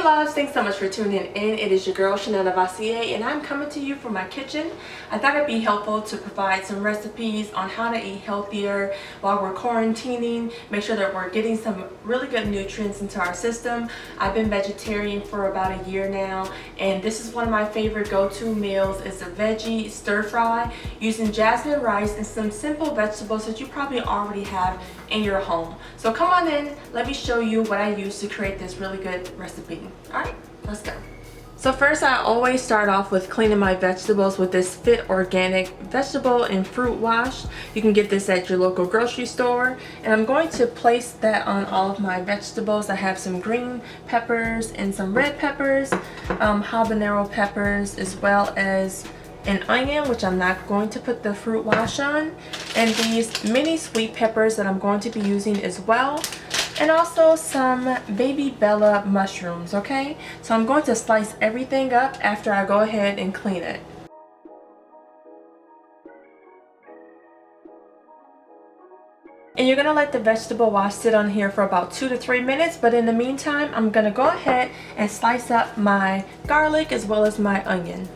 loves, thanks so much for tuning in. It is your girl chanellenovosey, and I'm coming to you from my kitchen. I thought it'd be helpful to provide some recipes on how to eat healthier while we're quarantining. Make sure that we're getting some really good nutrients into our system. I've been vegetarian for about a year now, and this is one of my favorite go-to meals. It's a veggie stir fry using jasmine rice and some simple vegetables that you probably already have in your home. So come on in, let me show you what I use to create this really good recipe. Alright, let's go. So first, I always start off with cleaning my vegetables with this Fit Organic vegetable and fruit wash. You can get this at your local grocery store, and I'm going to place that on all of my vegetables. I have some green peppers and some red peppers, habanero peppers, as well as an onion, which I'm not going to put the fruit wash on, and these mini sweet peppers that I'm going to be using as well, and also some baby bella mushrooms. Okay, so I'm going to slice everything up after I go ahead and clean it. And you're gonna let the vegetable wash sit on here for about 2 to 3 minutes, but in the meantime, I'm gonna go ahead and slice up my garlic as well as my onion.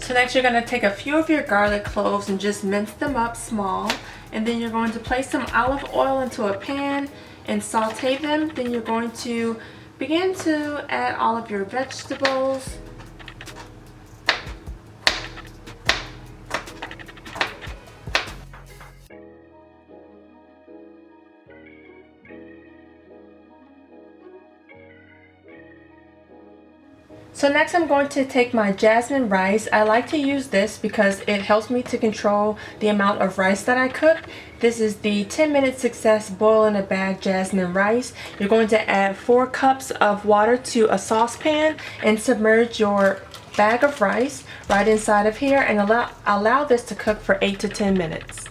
So next, you're going to take a few of your garlic cloves and just mince them up small, and then you're going to place some olive oil into a pan and saute them. Then you're going to begin to add all of your vegetables. So next, I'm going to take my jasmine rice. I like to use this because it helps me to control the amount of rice that I cook. This is the 10-minute success boil in a bag jasmine rice. You're going to add 4 cups of water to a saucepan and submerge your bag of rice right inside of here, and allow this to cook for 8 to 10 minutes.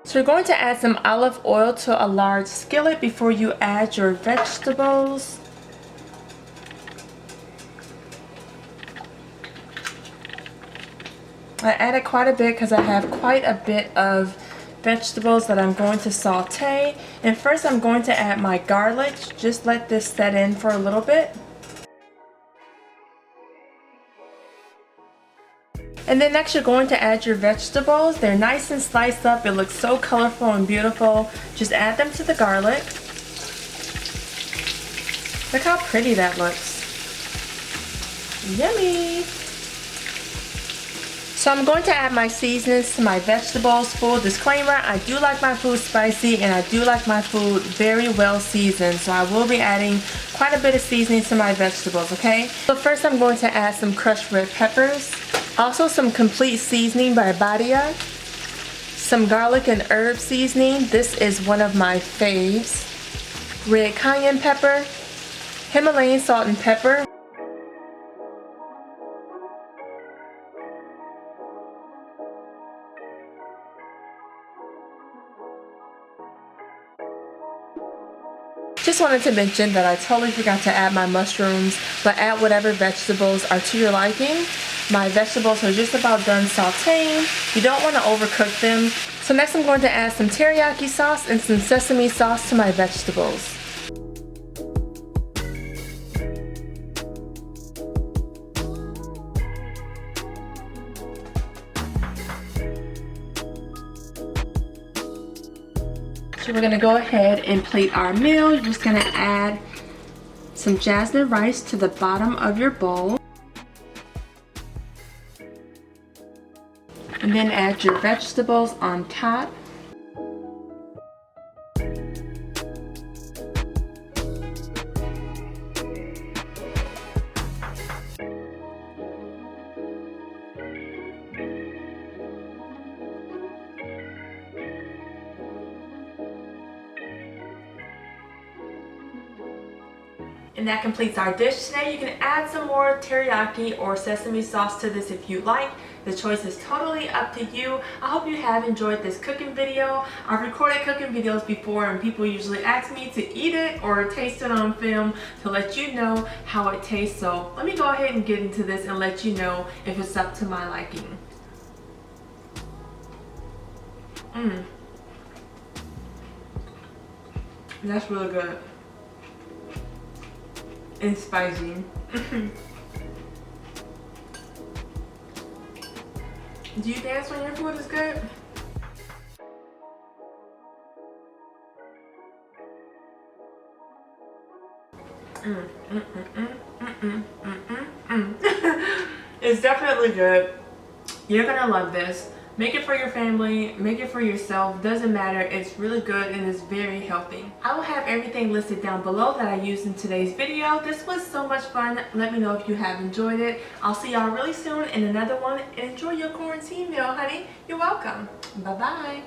So you're going to add some olive oil to a large skillet before you add your vegetables. I added quite a bit because I have quite a bit of vegetables that I'm going to saute. And first, I'm going to add my garlic. Just let this set in for a little bit. And then next, you're going to add your vegetables. They're nice and sliced up. It looks so colorful and beautiful. Just add them to the garlic. Look how pretty that looks. Yummy! So I'm going to add my seasonings to my vegetables. Full disclaimer, I do like my food spicy, and I do like my food very well seasoned. So I will be adding quite a bit of seasoning to my vegetables, okay? So first, I'm going to add some crushed red peppers. Also some complete seasoning by Badia, some garlic and herb seasoning. This is one of my faves. Red cayenne pepper, Himalayan salt and pepper. Just wanted to mention that I totally forgot to add my mushrooms, but add whatever vegetables are to your liking. My vegetables are just about done sauteing. You don't want to overcook them. So next, I'm going to add some teriyaki sauce and some sesame sauce to my vegetables. So we're going to go ahead and plate our meal. You're just going to add some jasmine rice to the bottom of your bowl. And And then add your vegetables on top. And that completes our dish today. You can add some more teriyaki or sesame sauce to this if you like. The choice is totally up to you. I hope you have enjoyed this cooking video. I've recorded cooking videos before and people usually ask me to eat it or taste it on film to let you know how it tastes. So let me go ahead and get into this and let you know if it's up to my liking. That's really good. And spicy. Do you dance when your food is good? It's definitely good. You're gonna love this. Make it for your family, make it for yourself, doesn't matter. It's really good and it's very healthy. I will have everything listed down below that I used in today's video. This was so much fun. Let me know if you have enjoyed it. I'll see y'all really soon in another one. Enjoy your quarantine meal, honey. You're welcome. Bye-bye.